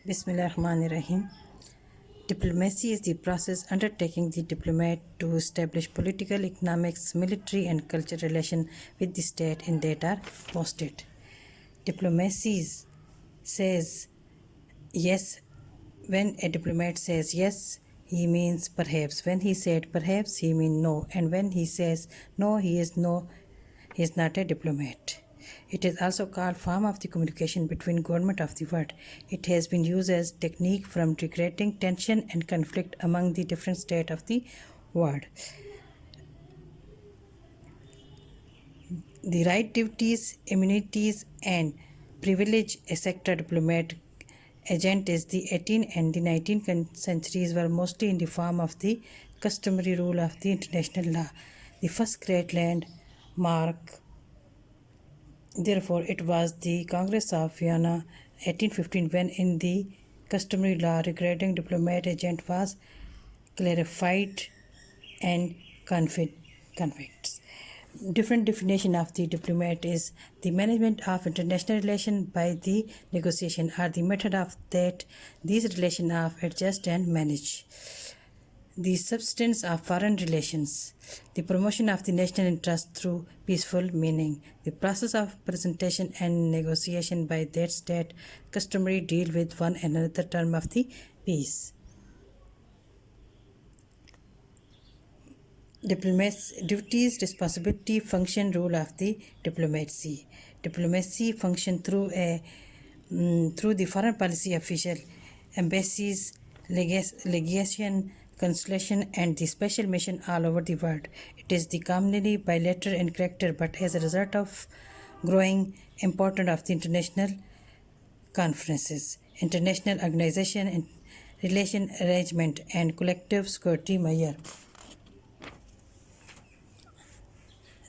Bismillahirrahmanirrahim. Diplomacy is the process undertaking the diplomat to establish political, economic, military, and cultural relations with the state in that are posted. Diplomacy says yes. When a diplomat says yes, he means perhaps. When he said perhaps, he means no. And when he says no, he is not a diplomat. It is also called form of the communication between government of the world. It has been used as technique from regulating tension and conflict among the different states of the world. The right, duties, immunities, and privilege a sector diplomat agent is the 18th and the 19th centuries were mostly in the form of the customary rule of the international law. The first great landmark, therefore, it was the Congress of Vienna 1815 when in the customary law regarding diplomat agent was clarified and convicts. Different definition of the diplomat is the management of international relations by the negotiation or the method of that these relations are adjust and manage. The substance of foreign relations, the promotion of the national interest through peaceful meaning, the process of presentation and negotiation by that state customary deal with one another term of the peace. Diplomacy, duties, responsibility, function, role of the diplomacy. Diplomacy function through the foreign policy official, embassies, legation, consulation, and the special mission all over the world. It is the commonly bilateral in character, but as a result of growing importance of the international conferences, international organization, relation arrangement, and collective security measure.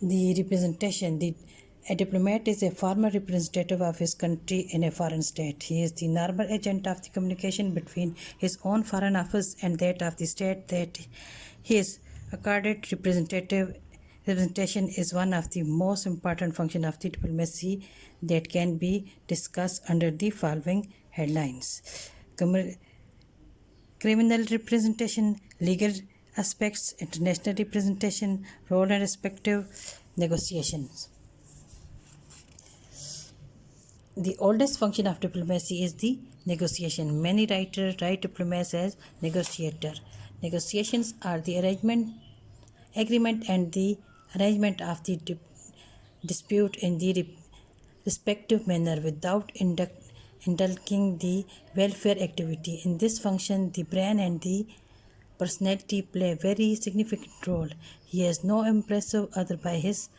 The representation. A diplomat is a former representative of his country in a foreign state. He is the normal agent of the communication between his own foreign office and that of the state that he is accorded representation is one of the most important functions of the diplomacy that can be discussed under the following headlines. Criminal representation, legal aspects, international representation, role and respective negotiations. The oldest function of diplomacy is the negotiation. Many writers write diplomacy as negotiator. Negotiations are the agreement and the arrangement of the dispute in the respective manner without indulging the welfare activity. In this function, the brain and the personality play a very significant role. He has no impressive other by his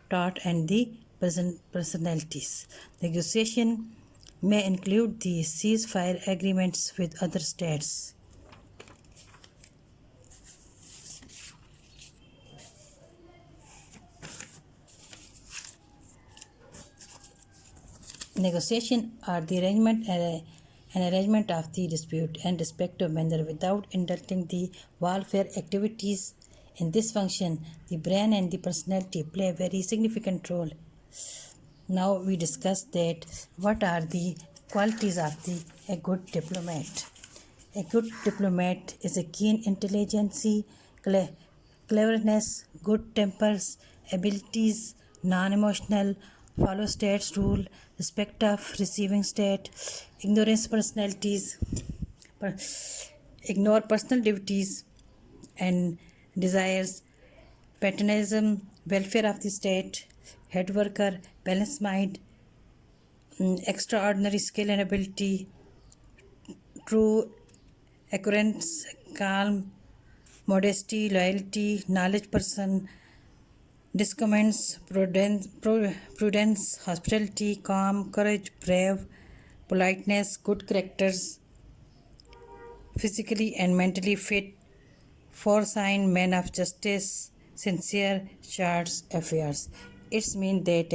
thought and the personalities. Negotiation may include the ceasefire agreements with other states. Negotiation are the arrangement of the dispute and respective manner without indulging the welfare activities. In this function, the brain and the personality play a very significant role. Now we discuss that what are the qualities of a good diplomat. A good diplomat is a keen intelligence, cleverness, good tempers, abilities, non-emotional, follow state's rule, respect of receiving state, ignorance personalities, ignore personal duties and desires, patriotism, welfare of the state, head worker, balanced mind, extraordinary skill and ability, true accuracy, calm, modesty, loyalty, knowledge person, discomments, prudence, hospitality, calm, courage, brave, politeness, good characters, physically and mentally fit, foresight, man of justice, sincere, charts affairs. It means that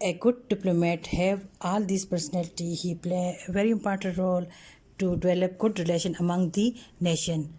a good diplomat have all these personality. He play a very important role to develop good relation among the nation.